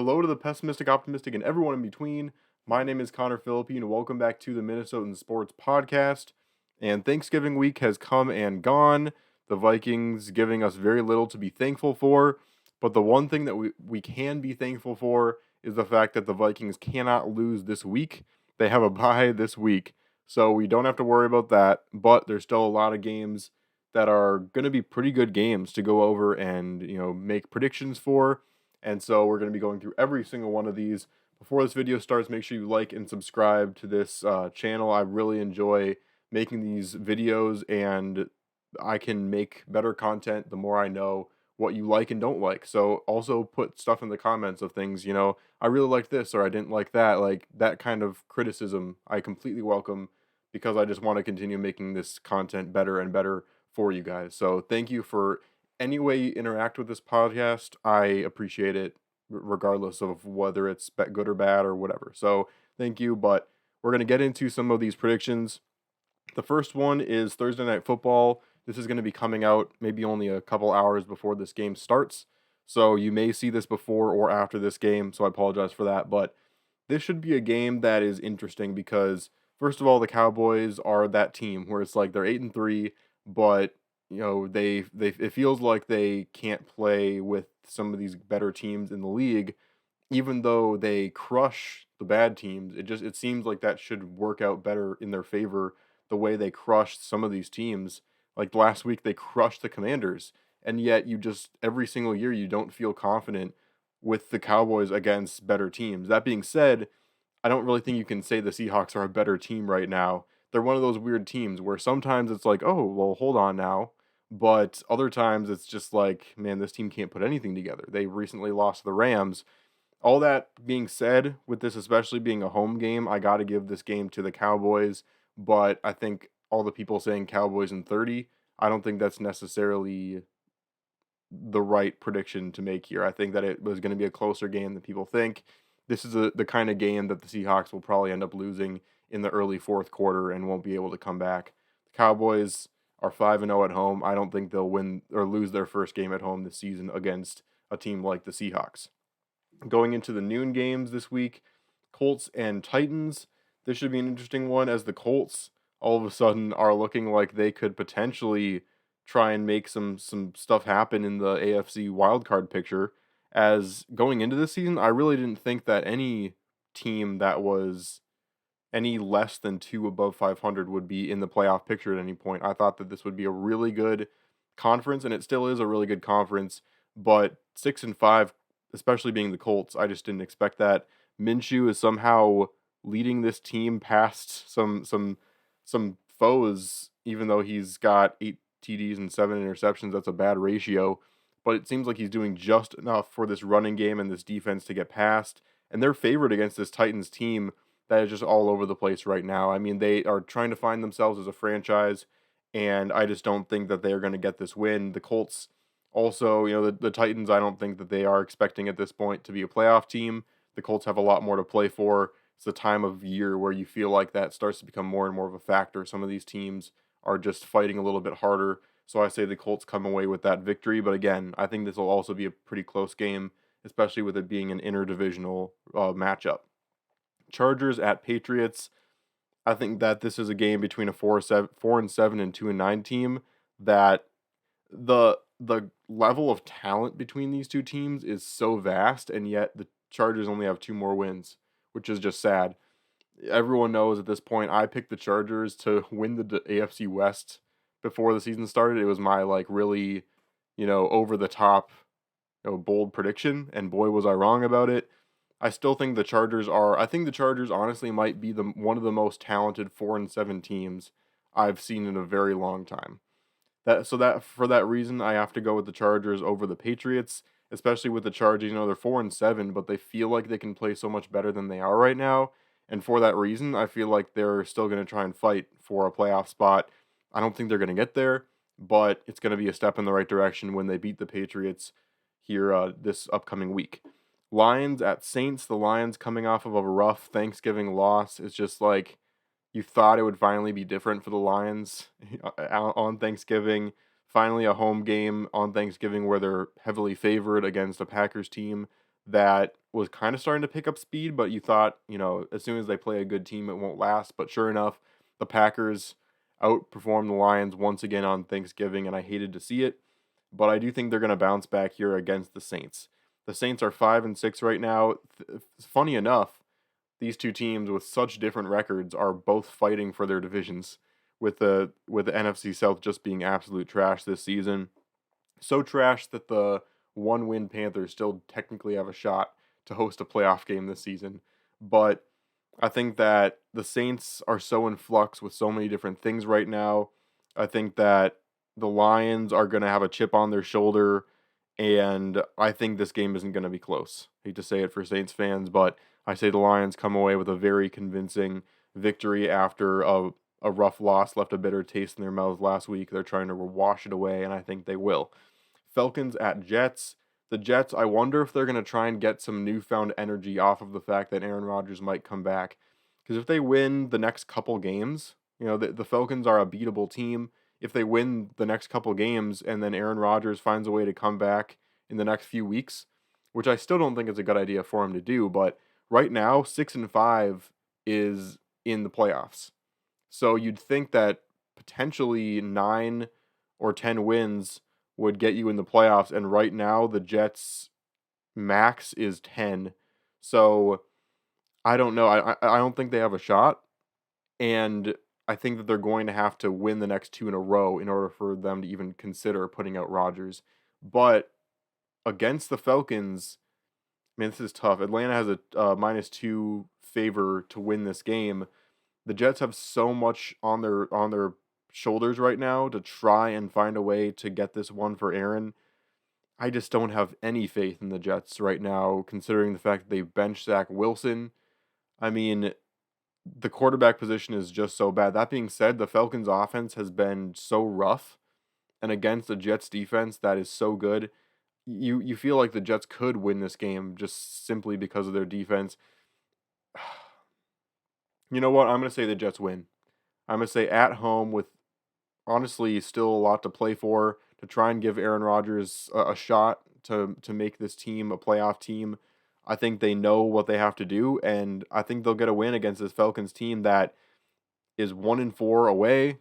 Hello to the pessimistic, optimistic, and everyone in between. My name is Connor Philippe, and welcome back to the Minnesotan Sports Podcast. And Thanksgiving week has come and gone. The Vikings giving us very little to be thankful for. But the one thing that we can be thankful for is the fact that the Vikings cannot lose this week. They have a bye this week. So we don't have to worry about that. But there's still a lot of games that are going to be pretty good games to go over and, make predictions for. And so we're going to be going through every single one of these. Before this video starts, make sure you like and subscribe to this channel. I really enjoy making these videos, and I can make better content the more I know what you like and don't like. So also put stuff in the comments of things, I really like this or I didn't like that. Like that kind of criticism, I completely welcome because I just want to continue making this content better and better for you guys. So thank you for any way you interact with this podcast. I appreciate it, regardless of whether it's good or bad or whatever. So thank you. But we're going to get into some of these predictions. The first one is Thursday Night Football. This is going to be coming out maybe only a couple hours before this game starts. So you may see this before or after this game. So I apologize for that. But this should be a game that is interesting because, first of all, the Cowboys are that team where it's like they're 8-3, but they it feels like they can't play with some of these better teams in the league, even though they crush the bad teams. It seems like that should work out better in their favor the way they crushed some of these teams. Like last week they crushed the Commanders, and yet you just every single year you don't feel confident with the Cowboys against better teams. That being said, I don't really think you can say the Seahawks are a better team right now. They're one of those weird teams where sometimes it's like, "Oh, well, hold on now." But other times it's just like, "Man, this team can't put anything together." They recently lost to the Rams. All that being said, with this especially being a home game, I got to give this game to the Cowboys, but I think all the people saying Cowboys in 30, I don't think that's necessarily the right prediction to make here. I think that it was going to be a closer game than people think. This is the kind of game that the Seahawks will probably end up losing in the early fourth quarter and won't be able to come back. The Cowboys are 5-0 at home. I don't think they'll win or lose their first game at home this season against a team like the Seahawks. Going into the noon games this week, Colts and Titans. This should be an interesting one as the Colts all of a sudden are looking like they could potentially try and make some stuff happen in the AFC wildcard picture. As going into this season, I really didn't think that any team that was any less than 2 above 500 would be in the playoff picture at any point. I thought that this would be a really good conference, and it still is a really good conference, but 6-5, especially being the Colts, I just didn't expect that. Minshew is somehow leading this team past some foes, even though he's got 8 TDs and 7 interceptions. That's a bad ratio, but it seems like he's doing just enough for this running game and this defense to get past. And they're favored against this Titans team that is just all over the place right now. I mean, they are trying to find themselves as a franchise, and I just don't think that they are going to get this win. The Colts also, the Titans, I don't think that they are expecting at this point to be a playoff team. The Colts have a lot more to play for. It's the time of year where you feel like that starts to become more and more of a factor. Some of these teams are just fighting a little bit harder. So I say the Colts come away with that victory. But again, I think this will also be a pretty close game, especially with it being an interdivisional matchup. Chargers at Patriots. I think that this is a game between a 4-7 and 2-9 team that the level of talent between these two teams is so vast, and yet the Chargers only have 2 more wins, which is just sad. Everyone knows at this point I picked the Chargers to win the AFC West before the season started. It was my really, over the top, bold prediction, and boy was I wrong about it. I still think the Chargers are. I think the Chargers honestly might be one of the most talented 4-7 teams I've seen in a very long time. That for that reason, I have to go with the Chargers over the Patriots, especially with the Chargers. They're 4-7, but they feel like they can play so much better than they are right now. And for that reason, I feel like they're still going to try and fight for a playoff spot. I don't think they're going to get there, but it's going to be a step in the right direction when they beat the Patriots here this upcoming week. Lions at Saints. The Lions coming off of a rough Thanksgiving loss. It's just like you thought it would finally be different for the Lions on Thanksgiving. Finally a home game on Thanksgiving where they're heavily favored against a Packers team that was kind of starting to pick up speed, but you thought, as soon as they play a good team, it won't last. But sure enough, the Packers outperformed the Lions once again on Thanksgiving, and I hated to see it. But I do think they're going to bounce back here against the Saints. The Saints are 5-6 right now. Funny enough, these two teams with such different records are both fighting for their divisions, with the NFC South just being absolute trash this season. So trash that the one-win Panthers still technically have a shot to host a playoff game this season. But I think that the Saints are so in flux with so many different things right now. I think that the Lions are going to have a chip on their shoulder, and I think this game isn't going to be close. Hate to say it for Saints fans, but I say the Lions come away with a very convincing victory after a rough loss left a bitter taste in their mouths last week. They're trying to wash it away, and I think they will. Falcons at Jets. The Jets, I wonder if they're going to try and get some newfound energy off of the fact that Aaron Rodgers might come back. Because if they win the next couple games, the Falcons are a beatable team. If they win the next couple games and then Aaron Rodgers finds a way to come back in the next few weeks, which I still don't think is a good idea for him to do, but right now 6-5 is in the playoffs. So you'd think that potentially 9 or 10 wins would get you in the playoffs, and right now the Jets max is 10. So I don't know. I don't think they have a shot, and I think that they're going to have to win the next two in a row in order for them to even consider putting out Rodgers. But against the Falcons, man, this is tough. Atlanta has a -2 favor to win this game. The Jets have so much on their shoulders right now to try and find a way to get this one for Aaron. I just don't have any faith in the Jets right now, considering the fact that they've benched Zach Wilson. I mean, the quarterback position is just so bad. That being said, the Falcons' offense has been so rough, and against the Jets' defense that is so good, you feel like the Jets could win this game just simply because of their defense. You know what? I'm going to say the Jets win. I'm going to say at home with honestly still a lot to play for to try and give Aaron Rodgers a shot to make this team a playoff team. I think they know what they have to do, and I think they'll get a win against this Falcons team that is 1-4 away.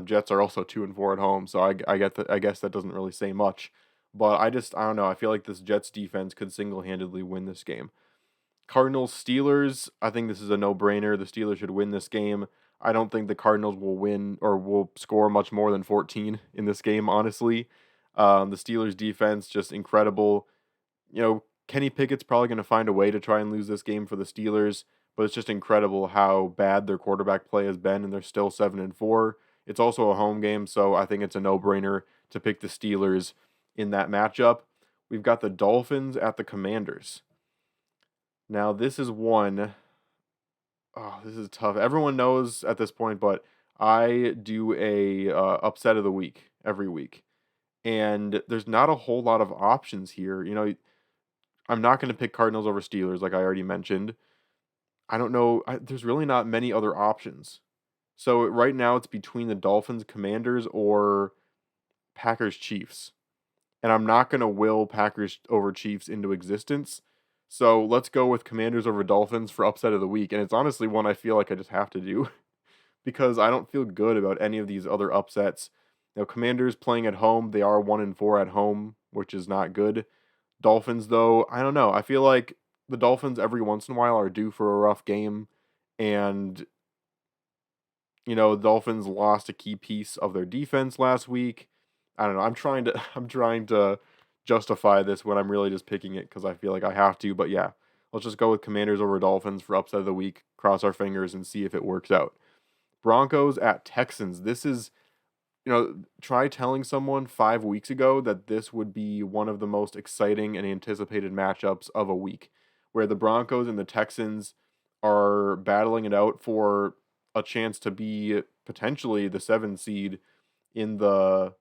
Jets are also 2-4 at home, so I guess that doesn't really say much. But I don't know. I feel like this Jets defense could single-handedly win this game. Cardinals Steelers, I think this is a no-brainer. The Steelers should win this game. I don't think the Cardinals will win or will score much more than 14 in this game, honestly. The Steelers defense, just incredible. Kenny Pickett's probably going to find a way to try and lose this game for the Steelers, but it's just incredible how bad their quarterback play has been, and they're still 7-4. It's also a home game, so I think it's a no-brainer to pick the Steelers in that matchup. We've got the Dolphins at the Commanders. Now, this is one. Oh, this is tough. Everyone knows at this point, but I do a upset of the week every week, and there's not a whole lot of options here. I'm not going to pick Cardinals over Steelers, like I already mentioned. I don't know. There's really not many other options. So right now it's between the Dolphins, Commanders, or Packers, Chiefs, and I'm not going to will Packers over Chiefs into existence. So let's go with Commanders over Dolphins for upset of the week. And it's honestly one I feel like I just have to do because I don't feel good about any of these other upsets. Commanders playing at home, they are 1-4 at home, which is not good. Dolphins, though, I don't know. I feel like the Dolphins every once in a while are due for a rough game. And, the Dolphins lost a key piece of their defense last week. I don't know. I'm trying to justify this when I'm really just picking it because I feel like I have to. But yeah, let's just go with Commanders over Dolphins for upset of the week. Cross our fingers and see if it works out. Broncos at Texans. This is, try telling someone 5 weeks ago that this would be one of the most exciting and anticipated matchups of a week, where the Broncos and the Texans are battling it out for a chance to be potentially the 7th seed in the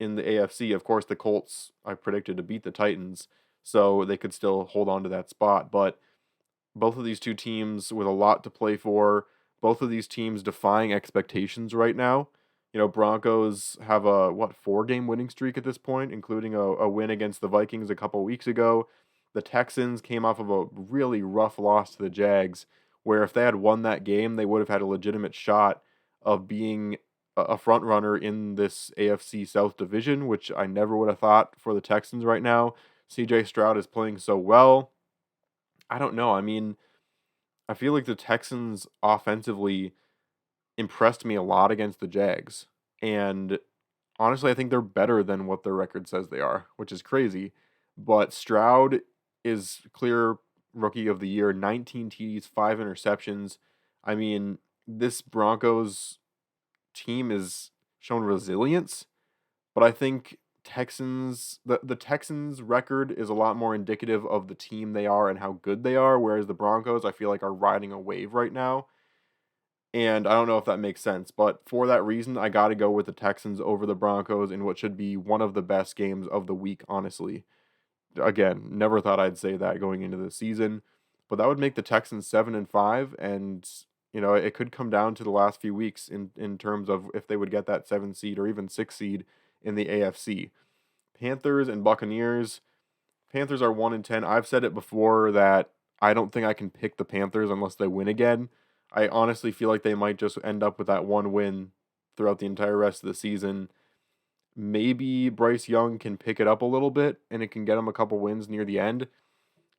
AFC. Of course, the Colts I predicted to beat the Titans, so they could still hold on to that spot. But both of these two teams with a lot to play for, both of these teams defying expectations right now. Broncos have a 4-game winning streak at this point, including a win against the Vikings a couple weeks ago. The Texans came off of a really rough loss to the Jags, where if they had won that game, they would have had a legitimate shot of being a front runner in this AFC South division, which I never would have thought for the Texans right now. CJ Stroud is playing so well. I don't know. I mean, I feel like the Texans offensively impressed me a lot against the Jags. And honestly, I think they're better than what their record says they are, which is crazy. But Stroud is clear rookie of the year, 19 TDs, 5 interceptions. I mean, this Broncos team is shown resilience, but I think the Texans record is a lot more indicative of the team they are and how good they are, whereas the Broncos I feel like are riding a wave right now. And I don't know if that makes sense, but for that reason, I got to go with the Texans over the Broncos in what should be one of the best games of the week, honestly. Again, never thought I'd say that going into the season, but that would make the Texans 7-5, and it could come down to the last few weeks in terms of if they would get that 7 seed or even 6 seed in the AFC. Panthers and Buccaneers. Panthers are 1-10. I've said it before that I don't think I can pick the Panthers unless they win again. I honestly feel like they might just end up with that one win throughout the entire rest of the season. Maybe Bryce Young can pick it up a little bit and it can get him a couple wins near the end.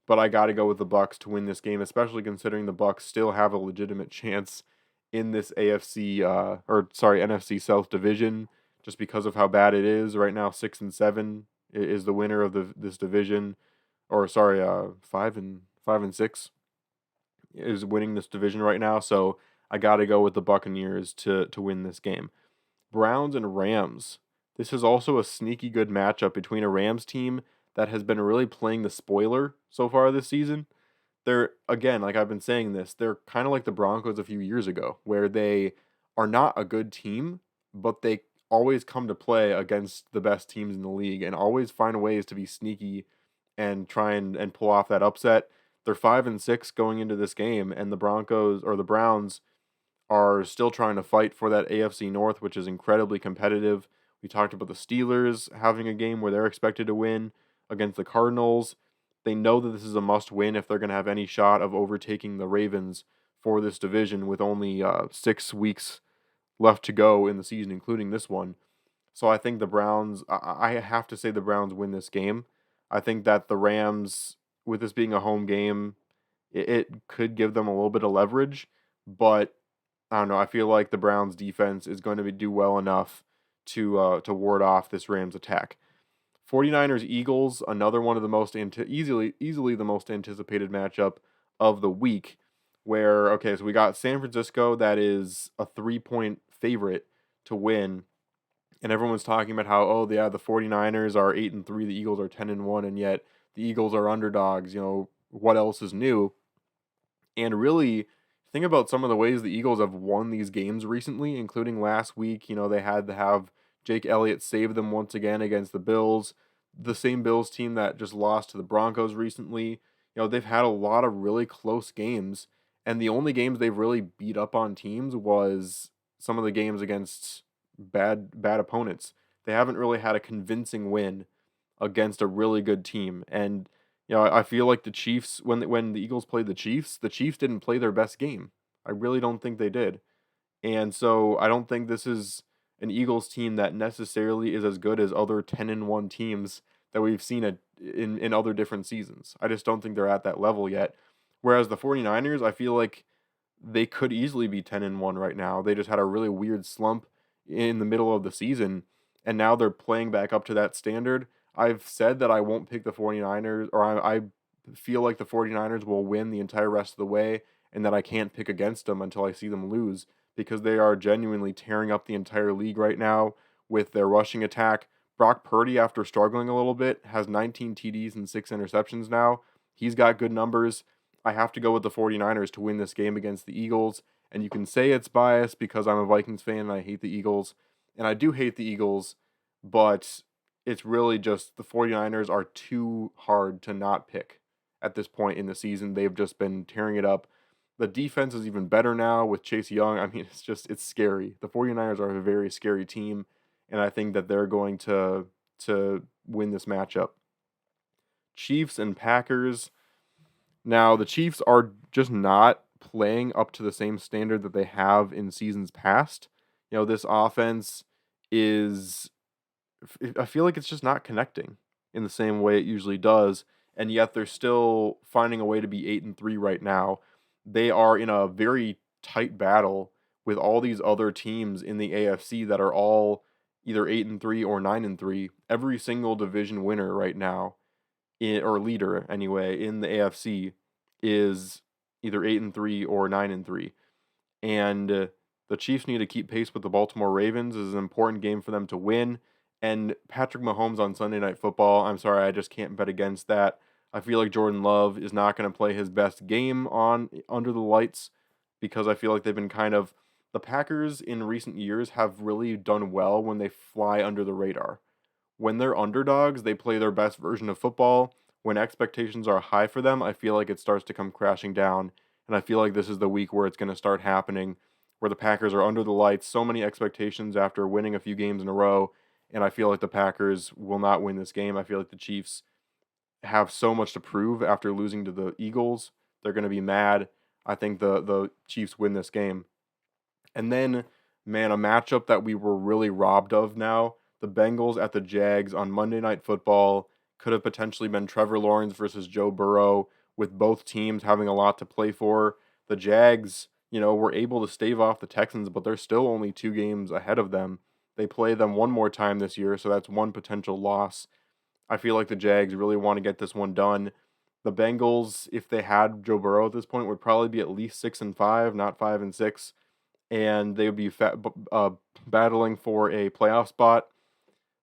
But I got to go with the Bucs to win this game, especially considering the Bucs still have a legitimate chance in this NFC South division, just because of how bad it is right now. 6-7 is the winner of this division, or 5-6 is winning this division right now. So I got to go with the Buccaneers to win this game. Browns and Rams. This is also a sneaky good matchup between a Rams team that has been really playing the spoiler so far this season. They're, again, like I've been saying this, they're kind of like the Broncos a few years ago, where they are not a good team, but they always come to play against the best teams in the league and always find ways to be sneaky and try and pull off that upset. They're 5-6 going into this game, and the Browns are still trying to fight for that AFC North, which is incredibly competitive. We talked about the Steelers having a game where they're expected to win against the Cardinals. They know that this is a must-win if they're going to have any shot of overtaking the Ravens for this division with only 6 weeks left to go in the season, including this one. So I think the Browns, I have to say the Browns win this game. I think that the Rams, with this being a home game, it could give them a little bit of leverage, but I don't know. I feel like the Browns defense is going to do well enough to ward off this Rams attack. 49ers Eagles, another one of the most easily the most anticipated matchup of the week, where okay, so we got San Francisco that is a 3-point favorite to win, and everyone's talking about how the 49ers are 8-3, the Eagles are 10-1, and yet the Eagles are underdogs. What else is new? And really, think about some of the ways the Eagles have won these games recently, including last week. They had to have Jake Elliott save them once again against the Bills, the same Bills team that just lost to the Broncos recently. They've had a lot of really close games, and the only games they've really beat up on teams was some of the games against bad opponents. They haven't really had a convincing win against a really good team. And I feel like the Chiefs, when the Eagles played the Chiefs didn't play their best game. I really don't think they did. And so I don't think this is an Eagles team that necessarily is as good as other 10-1 teams that we've seen in other different seasons. I just don't think they're at that level yet. Whereas the 49ers, I feel like they could easily be 10-1 right now. They just had a really weird slump in the middle of the season, and now they're playing back up to that standard. I've said that I won't pick the 49ers, or I feel like the 49ers will win the entire rest of the way, and that I can't pick against them until I see them lose, because they are genuinely tearing up the entire league right now with their rushing attack. Brock Purdy, after struggling a little bit, has 19 TDs and 6 interceptions now. He's got good numbers. I have to go with the 49ers to win this game against the Eagles, and you can say it's biased because I'm a Vikings fan and I hate the Eagles, and I do hate the Eagles, but it's really just the 49ers are too hard to not pick at this point in the season. They've just been tearing it up. The defense is even better now with Chase Young. I mean, it's scary. The 49ers are a very scary team, and I think that they're going to win this matchup. Chiefs and Packers. Now, the Chiefs are just not playing up to the same standard that they have in seasons past. This offense is, I feel like it's just not connecting in the same way it usually does, and yet they're still finding a way to be 8-3 right now. They are in a very tight battle with all these other teams in the AFC that are all either 8-3 or 9-3. Every single division winner right now, or leader anyway, in the AFC is either 8-3 or 9-3. And the Chiefs need to keep pace with the Baltimore Ravens. This is an important game for them to win. And Patrick Mahomes on Sunday Night Football, I'm sorry, I just can't bet against that. I feel like Jordan Love is not going to play his best game on under the lights, because I feel like they've been the Packers in recent years have really done well when they fly under the radar. When they're underdogs, they play their best version of football. When expectations are high for them, I feel like it starts to come crashing down. And I feel like this is the week where it's going to start happening, where the Packers are under the lights, so many expectations after winning a few games in a row, and I feel like the Packers will not win this game. I feel like the Chiefs have so much to prove after losing to the Eagles. They're going to be mad. I think the Chiefs win this game. And then, man, a matchup that we were really robbed of now, the Bengals at the Jags on Monday Night Football, could have potentially been Trevor Lawrence versus Joe Burrow, with both teams having a lot to play for. The Jags, were able to stave off the Texans, but they're still only 2 games ahead of them. They play them one more time this year, so that's one potential loss. I feel like the Jags really want to get this one done. The Bengals, if they had Joe Burrow at this point, would probably be at least 6-5, not 5-6, and they would be battling for a playoff spot.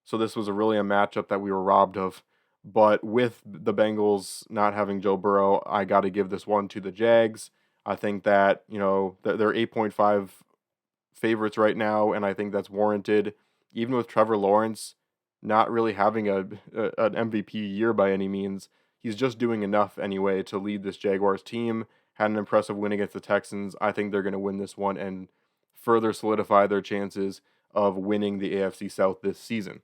So this was really a matchup that we were robbed of. But with the Bengals not having Joe Burrow, I got to give this one to the Jags. I think that, they're 8.5 favorites right now, and I think that's warranted. Even with Trevor Lawrence not really having an MVP year by any means, he's just doing enough anyway to lead this Jaguars team. Had an impressive win against the Texans. I think they're going to win this one and further solidify their chances of winning the AFC South this season.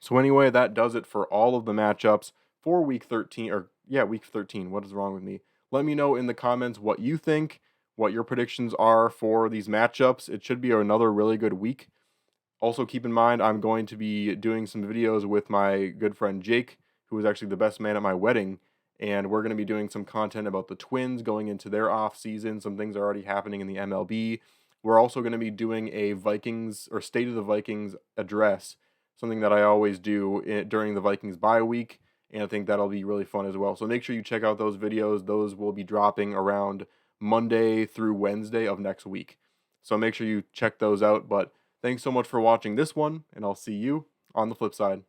So anyway, that does it for all of the matchups for week 13, week 13. What is wrong with me? Let me know in the comments what you think, what your predictions are for these matchups. It should be another really good week. Also, keep in mind, I'm going to be doing some videos with my good friend Jake, who was actually the best man at my wedding, and we're going to be doing some content about the Twins going into their off season. Some things are already happening in the MLB. We're also going to be doing a Vikings or State of the Vikings address, something that I always do during the Vikings bye week, and I think that'll be really fun as well. So make sure you check out those videos. Those will be dropping around Monday through Wednesday of next week. So make sure you check those out. But thanks so much for watching this one, and I'll see you on the flip side.